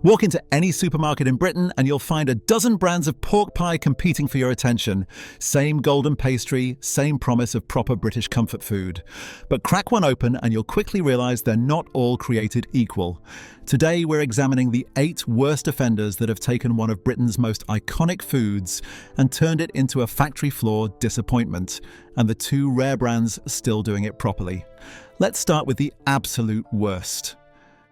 Walk into any supermarket in Britain and you'll find a dozen brands of pork pie competing for your attention. Same golden pastry, same promise of proper British comfort food. But crack one open and you'll quickly realise they're not all created equal. Today we're examining the 8 worst offenders that have taken one of Britain's most iconic foods and turned it into a factory floor disappointment, and the 2 rare brands still doing it properly. Let's start with the absolute worst.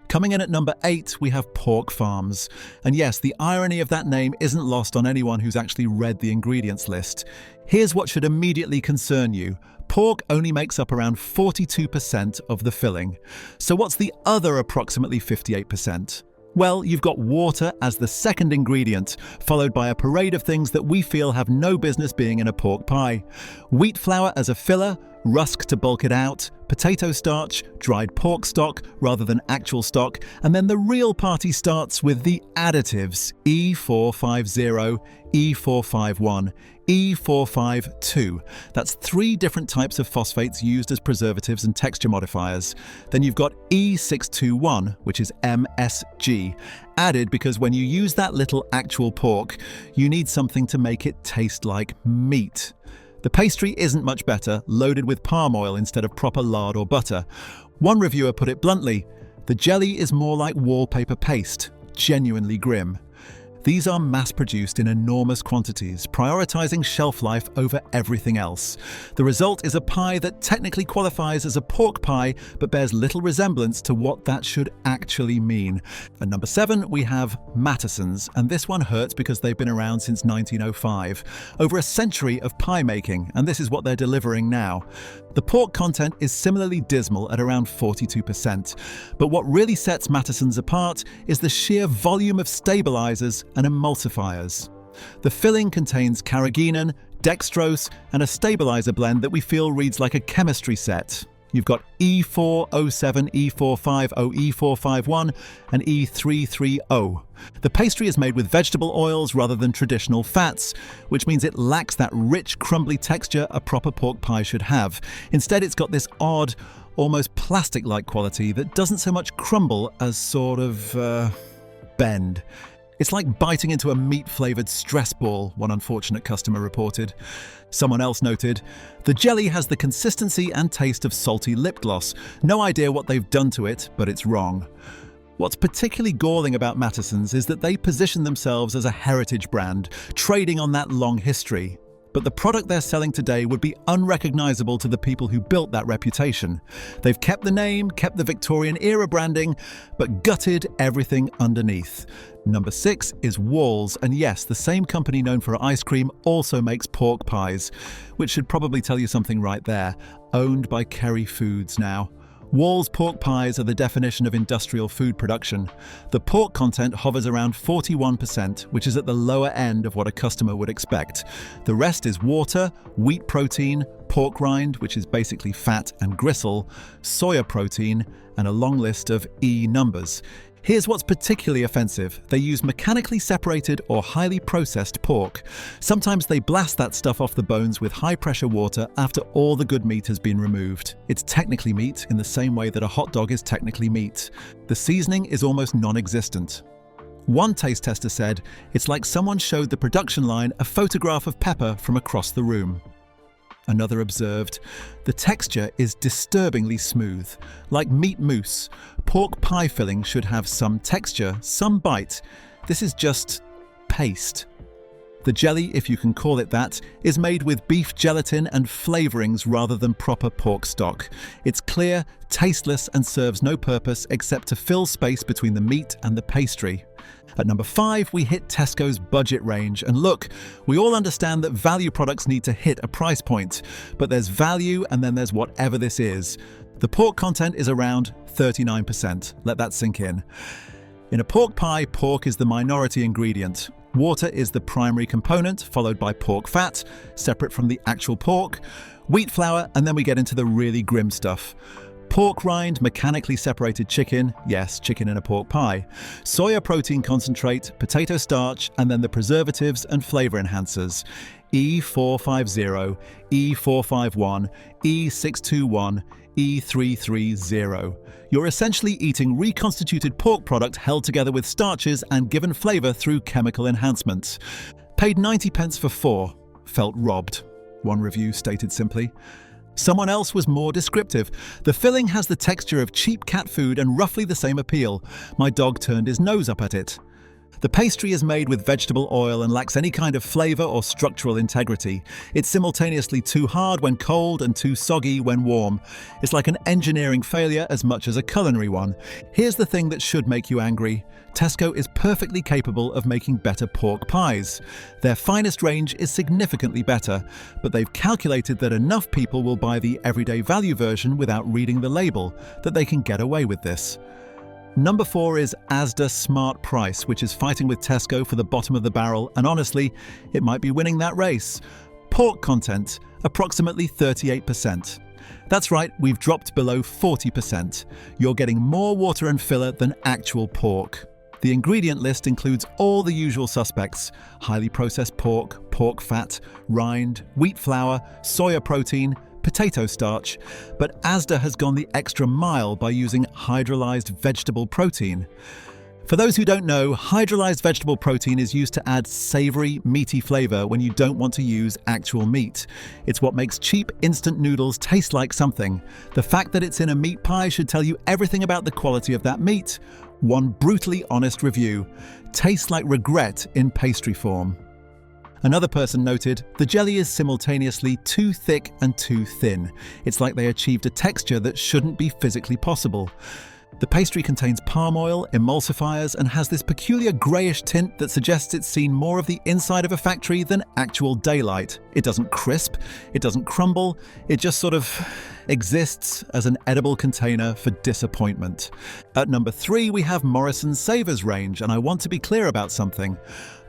Coming in at number 8, we have pork farms. And yes, the irony of that name isn't lost on anyone who's actually read the ingredients list. Here's what should immediately concern you. Pork only makes up around 42% of the filling. So what's the other approximately 58%? Well, you've got water as the second ingredient, followed by a parade of things that we feel have no business being in a pork pie. Wheat flour as a filler, rusk to bulk it out, potato starch, dried pork stock rather than actual stock, and then the real party starts with the additives E450, E451, E452. That's 3 different types of phosphates used as preservatives and texture modifiers. Then you've got E621, which is MSG, added because when you use that little actual pork, you need something to make it taste like meat. The pastry isn't much better, loaded with palm oil instead of proper lard or butter. One reviewer put it bluntly, the jelly is more like wallpaper paste, genuinely grim. These are mass-produced in enormous quantities, prioritizing shelf life over everything else. The result is a pie that technically qualifies as a pork pie, but bears little resemblance to what that should actually mean. At number 7, we have Matisons, and this one hurts because they've been around since 1905. Over a century of pie making, and this is what they're delivering now. The pork content is similarly dismal at around 42%. But what really sets Matisons apart is the sheer volume of stabilizers and emulsifiers. The filling contains carrageenan, dextrose, and a stabilizer blend that we feel reads like a chemistry set. You've got E407, E450, E451, and E330. The pastry is made with vegetable oils rather than traditional fats, which means it lacks that rich, crumbly texture a proper pork pie should have. Instead, it's got this odd, almost plastic-like quality that doesn't so much crumble as sort of, bend. It's like biting into a meat-flavoured stress ball, one unfortunate customer reported. Someone else noted, the jelly has the consistency and taste of salty lip gloss. No idea what they've done to it, but it's wrong. What's particularly galling about Matisons is that they position themselves as a heritage brand, trading on that long history. But the product they're selling today would be unrecognisable to the people who built that reputation. They've kept the name, kept the Victorian-era branding, but gutted everything underneath. Number 6 is Walls, and yes, the same company known for ice cream also makes pork pies, which should probably tell you something right there. Owned by Kerry Foods now. Wall's pork pies are the definition of industrial food production. The pork content hovers around 41%, which is at the lower end of what a customer would expect. The rest is water, wheat protein, pork rind, which is basically fat and gristle, soya protein, and a long list of E numbers. Here's what's particularly offensive. They use mechanically separated or highly processed pork. Sometimes they blast that stuff off the bones with high-pressure water after all the good meat has been removed. It's technically meat in the same way that a hot dog is technically meat. The seasoning is almost non-existent. One taste tester said, it's like someone showed the production line a photograph of pepper from across the room. Another observed, the texture is disturbingly smooth. Like meat mousse, pork pie filling should have some texture, some bite. This is just paste. The jelly, if you can call it that, is made with beef gelatin and flavourings rather than proper pork stock. It's clear, tasteless, and serves no purpose except to fill space between the meat and the pastry. At number 5, we hit Tesco's budget range. And look, we all understand that value products need to hit a price point, but there's value and then there's whatever this is. The pork content is around 39%. Let that sink in. In a pork pie, pork is the minority ingredient. Water is the primary component, followed by pork fat, separate from the actual pork, wheat flour, and then we get into the really grim stuff. Pork rind, mechanically separated chicken, yes, chicken in a pork pie, soya protein concentrate, potato starch, and then the preservatives and flavour enhancers. E450, E451, E621, E330. You're essentially eating reconstituted pork product held together with starches and given flavour through chemical enhancements. Paid 90 pence for 4. Felt robbed. One review stated simply. Someone else was more descriptive. The filling has the texture of cheap cat food and roughly the same appeal. My dog turned his nose up at it. The pastry is made with vegetable oil and lacks any kind of flavour or structural integrity. It's simultaneously too hard when cold and too soggy when warm. It's like an engineering failure as much as a culinary one. Here's the thing that should make you angry. Tesco is perfectly capable of making better pork pies. Their finest range is significantly better, but they've calculated that enough people will buy the everyday value version without reading the label that they can get away with this. Number 4 is Asda Smart Price, which is fighting with Tesco for the bottom of the barrel, and honestly, it might be winning that race. Pork content, approximately 38%. That's right, we've dropped below 40%. You're getting more water and filler than actual pork. The ingredient list includes all the usual suspects: highly processed pork, pork fat, rind, wheat flour, soya protein, potato starch, but Asda has gone the extra mile by using hydrolyzed vegetable protein. For those who don't know, hydrolyzed vegetable protein is used to add savory, meaty flavor when you don't want to use actual meat. It's what makes cheap instant noodles taste like something. The fact that it's in a meat pie should tell you everything about the quality of that meat. One brutally honest review: tastes like regret in pastry form. Another person noted, the jelly is simultaneously too thick and too thin. It's like they achieved a texture that shouldn't be physically possible. The pastry contains palm oil, emulsifiers, and has this peculiar greyish tint that suggests it's seen more of the inside of a factory than actual daylight. It doesn't crisp, it doesn't crumble, it just sort of exists as an edible container for disappointment. At number 3, we have Morrisons Savours range, and I want to be clear about something.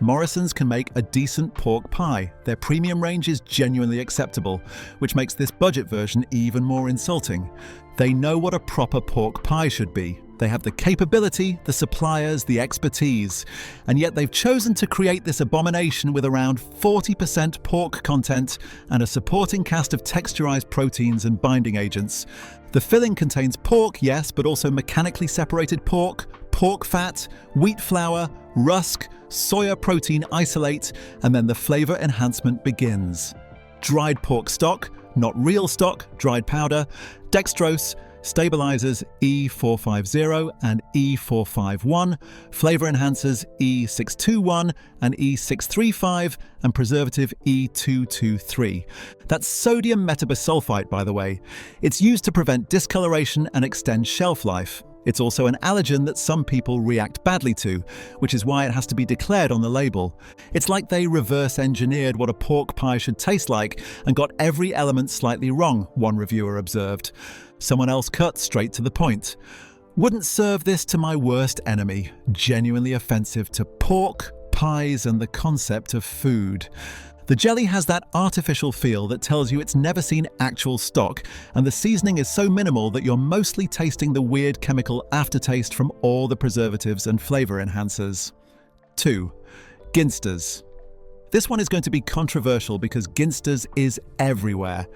Morrisons can make a decent pork pie. Their premium range is genuinely acceptable, which makes this budget version even more insulting. They know what a proper pork pie should be. They have the capability, the suppliers, the expertise, and yet they've chosen to create this abomination with around 40% pork content and a supporting cast of texturized proteins and binding agents. The filling contains pork, yes, but also mechanically separated pork, pork fat, wheat flour, rusk, soya protein isolate, and then the flavor enhancement begins. Dried pork stock, not real stock, dried powder, dextrose, stabilizers E450 and E451, flavor enhancers E621 and E635, and preservative E223. That's sodium metabisulfite, by the way. It's used to prevent discoloration and extend shelf life. It's also an allergen that some people react badly to, which is why it has to be declared on the label. It's like they reverse-engineered what a pork pie should taste like and got every element slightly wrong, one reviewer observed. Someone else cut straight to the point. Wouldn't serve this to my worst enemy. Genuinely offensive to pork, pies, and the concept of food. The jelly has that artificial feel that tells you it's never seen actual stock, and the seasoning is so minimal that you're mostly tasting the weird chemical aftertaste from all the preservatives and flavor enhancers. 2. Ginsters. This one is going to be controversial because Ginsters is everywhere.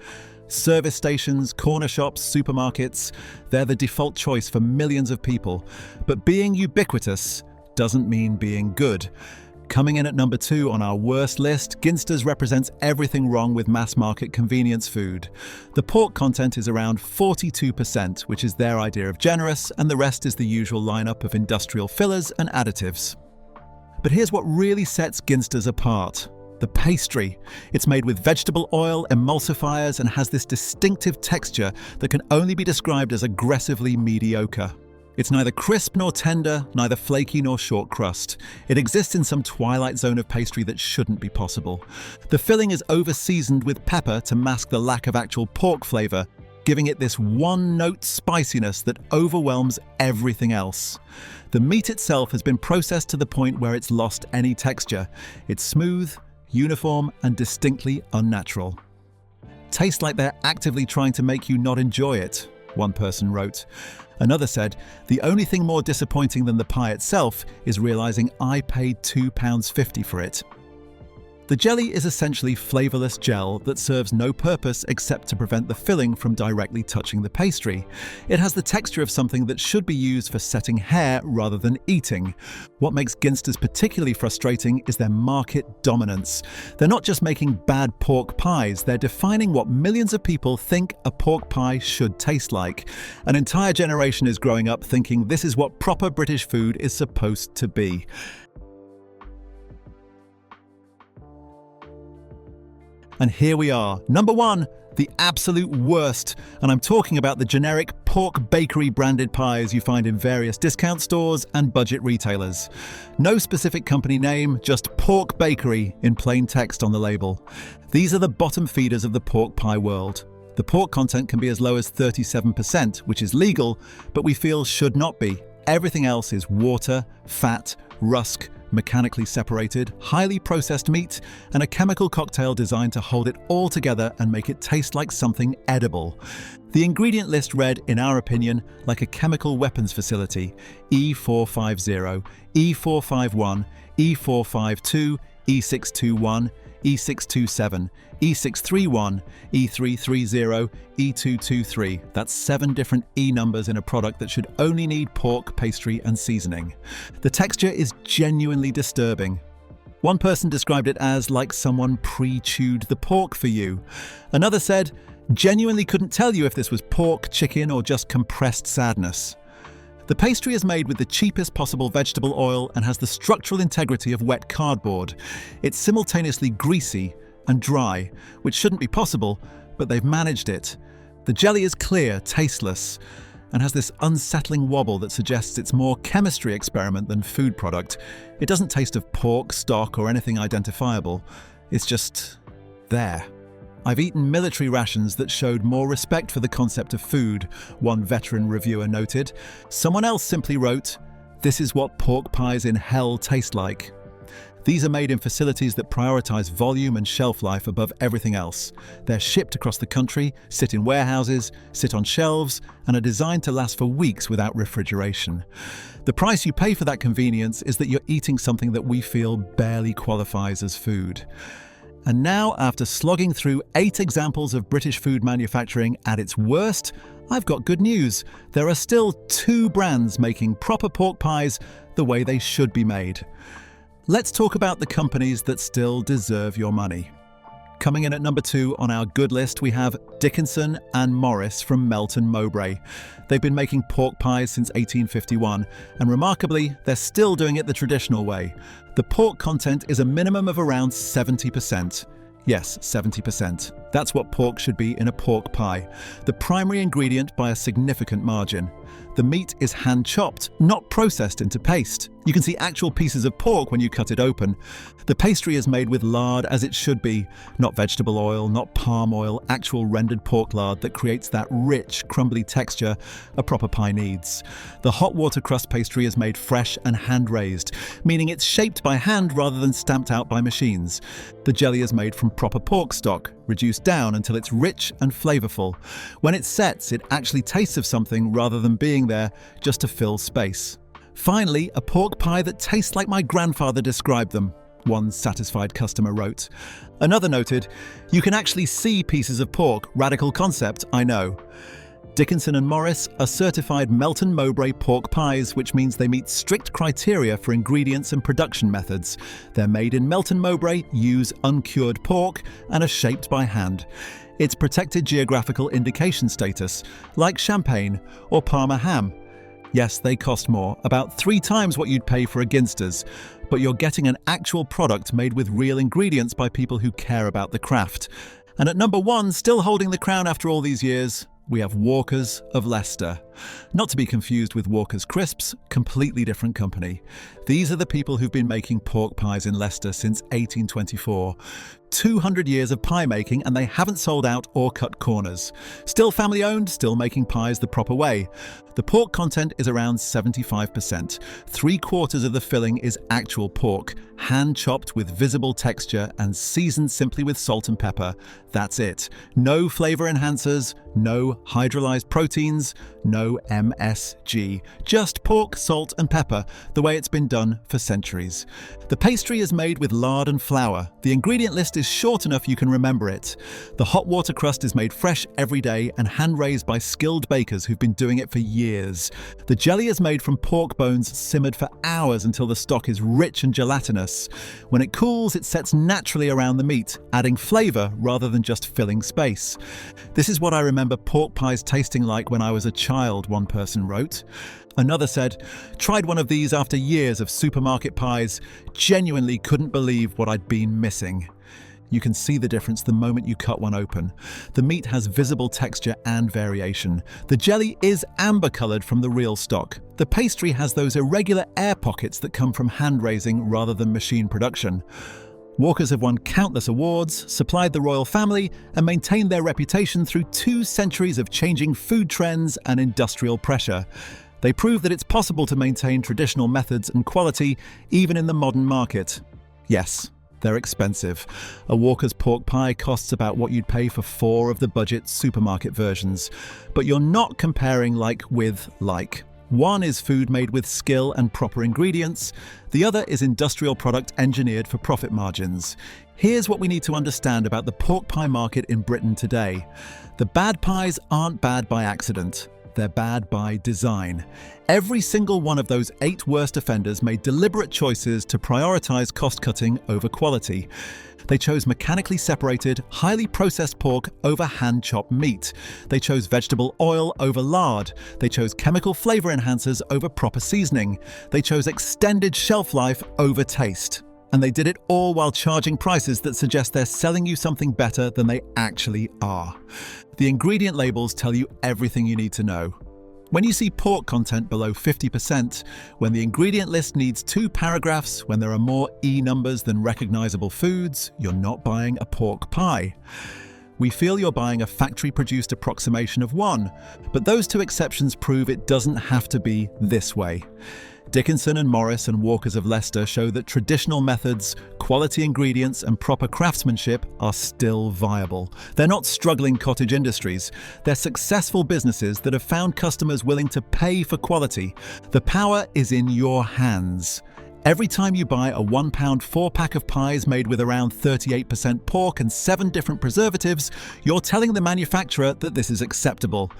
Service stations, corner shops, supermarkets, they're the default choice for millions of people. But being ubiquitous doesn't mean being good. Coming in at number 2 on our worst list, Ginsters represents everything wrong with mass-market convenience food. The pork content is around 42%, which is their idea of generous, and the rest is the usual lineup of industrial fillers and additives. But here's what really sets Ginsters apart. The pastry. It's made with vegetable oil, emulsifiers, and has this distinctive texture that can only be described as aggressively mediocre. It's neither crisp nor tender, neither flaky nor short crust. It exists in some twilight zone of pastry that shouldn't be possible. The filling is over-seasoned with pepper to mask the lack of actual pork flavor, giving it this one-note spiciness that overwhelms everything else. The meat itself has been processed to the point where it's lost any texture. It's smooth, uniform, and distinctly unnatural. Tastes like they're actively trying to make you not enjoy it, one person wrote. Another said, the only thing more disappointing than the pie itself is realizing I paid £2.50 for it. The jelly is essentially flavourless gel that serves no purpose except to prevent the filling from directly touching the pastry. It has the texture of something that should be used for setting hair rather than eating. What makes Ginsters particularly frustrating is their market dominance. They're not just making bad pork pies, they're defining what millions of people think a pork pie should taste like. An entire generation is growing up thinking this is what proper British food is supposed to be. And here we are. Number 1, the absolute worst. And I'm talking about the generic pork bakery branded pies you find in various discount stores and budget retailers. No specific company name, just pork bakery in plain text on the label. These are the bottom feeders of the pork pie world. The pork content can be as low as 37%, which is legal, but we feel should not be. Everything else is water, fat, rusk, mechanically separated, highly processed meat, and a chemical cocktail designed to hold it all together and make it taste like something edible. The ingredient list read, in our opinion, like a chemical weapons facility: E450, E451, E452, E621, E627, E631, E330, E223. That's 7 different E numbers in a product that should only need pork, pastry, and seasoning. The texture is genuinely disturbing. One person described it as like someone pre-chewed the pork for you. Another said, genuinely couldn't tell you if this was pork, chicken, or just compressed sadness. The pastry is made with the cheapest possible vegetable oil and has the structural integrity of wet cardboard. It's simultaneously greasy and dry, which shouldn't be possible, but they've managed it. The jelly is clear, tasteless, and has this unsettling wobble that suggests it's more chemistry experiment than food product. It doesn't taste of pork, stock, or anything identifiable. It's just there. I've eaten military rations that showed more respect for the concept of food, one veteran reviewer noted. Someone else simply wrote, "This is what pork pies in hell taste like." These are made in facilities that prioritize volume and shelf life above everything else. They're shipped across the country, sit in warehouses, sit on shelves, and are designed to last for weeks without refrigeration. The price you pay for that convenience is that you're eating something that we feel barely qualifies as food. And now, after slogging through 8 examples of British food manufacturing at its worst, I've got good news. There are still 2 brands making proper pork pies the way they should be made. Let's talk about the companies that still deserve your money. Coming in at number 2 on our good list, we have Dickinson and Morris from Melton Mowbray. They've been making pork pies since 1851, and remarkably, they're still doing it the traditional way. The pork content is a minimum of around 70%. Yes, 70%. That's what pork should be in a pork pie. The primary ingredient by a significant margin. The meat is hand-chopped, not processed into paste. You can see actual pieces of pork when you cut it open. The pastry is made with lard as it should be, not vegetable oil, not palm oil, actual rendered pork lard that creates that rich, crumbly texture a proper pie needs. The hot water crust pastry is made fresh and hand-raised, meaning it's shaped by hand rather than stamped out by machines. The jelly is made from proper pork stock, reduced down until it's rich and flavourful. When it sets, it actually tastes of something rather than being there just to fill space. Finally, a pork pie that tastes like my grandfather described them, one satisfied customer wrote. Another noted, "You can actually see pieces of pork. Radical concept, I know." Dickinson and Morris are certified Melton Mowbray pork pies, which means they meet strict criteria for ingredients and production methods. They're made in Melton Mowbray, use uncured pork, and are shaped by hand. It's protected geographical indication status, like champagne or Parma ham. Yes, they cost more, about 3 times what you'd pay for a Ginsters, but you're getting an actual product made with real ingredients by people who care about the craft. And at number 1, still holding the crown after all these years, we have Walker's of Leicester. Not to be confused with Walker's Crisps, completely different company. These are the people who've been making pork pies in Leicester since 1824. 200 years of pie making and they haven't sold out or cut corners. Still family owned, still making pies the proper way. The pork content is around 75%. 3/4 of the filling is actual pork, hand chopped with visible texture and seasoned simply with salt and pepper. That's it. No flavor enhancers, no hydrolyzed proteins, no no MSG. Just pork, salt and pepper, the way it's been done for centuries. The pastry is made with lard and flour. The ingredient list is short enough you can remember it. The hot water crust is made fresh every day and hand-raised by skilled bakers who've been doing it for years. The jelly is made from pork bones simmered for hours until the stock is rich and gelatinous. When it cools, it sets naturally around the meat, adding flavour rather than just filling space. This is what I remember pork pies tasting like when I was a child, one person wrote. Another said, tried one of these after years of supermarket pies, genuinely couldn't believe what I'd been missing. You can see the difference the moment you cut one open. The meat has visible texture and variation. The jelly is amber-coloured from the real stock. The pastry has those irregular air pockets that come from hand-raising rather than machine production. Walkers have won countless awards, supplied the royal family, and maintained their reputation through 2 centuries of changing food trends and industrial pressure. They prove that it's possible to maintain traditional methods and quality even in the modern market. Yes, they're expensive. A Walker's pork pie costs about what you'd pay for 4 of the budget supermarket versions. But you're not comparing like with like. One is food made with skill and proper ingredients. The other is industrial product engineered for profit margins. Here's what we need to understand about the pork pie market in Britain today. The bad pies aren't bad by accident. They're bad by design. Every single one of those 8 worst offenders made deliberate choices to prioritise cost-cutting over quality. They chose mechanically separated, highly processed pork over hand-chopped meat. They chose vegetable oil over lard. They chose chemical flavour enhancers over proper seasoning. They chose extended shelf life over taste. And they did it all while charging prices that suggest they're selling you something better than they actually are. The ingredient labels tell you everything you need to know. When you see pork content below 50%, when the ingredient list needs 2 paragraphs, when there are more E numbers than recognizable foods, you're not buying a pork pie. We feel you're buying a factory-produced approximation of one, but those 2 exceptions prove it doesn't have to be this way. Dickinson and Morris and Walkers of Leicester show that traditional methods, quality ingredients and proper craftsmanship are still viable. They're not struggling cottage industries. They're successful businesses that have found customers willing to pay for quality. The power is in your hands. Every time you buy a £1 4-pack of pies made with around 38% pork and 7 different preservatives, you're telling the manufacturer that this is acceptable.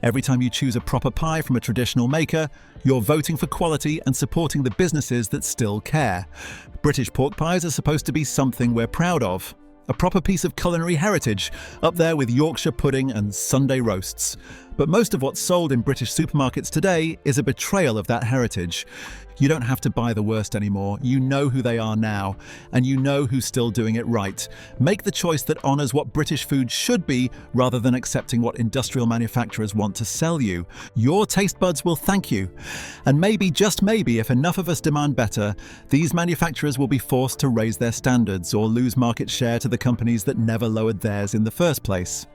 Every time you choose a proper pie from a traditional maker, you're voting for quality and supporting the businesses that still care. British pork pies are supposed to be something we're proud of. A proper piece of culinary heritage, up there with Yorkshire pudding and Sunday roasts. But most of what's sold in British supermarkets today is a betrayal of that heritage. You don't have to buy the worst anymore. You know who they are now, and you know who's still doing it right. Make the choice that honours what British food should be rather than accepting what industrial manufacturers want to sell you. Your taste buds will thank you. And maybe, just maybe, if enough of us demand better, these manufacturers will be forced to raise their standards or lose market share to the companies that never lowered theirs in the first place.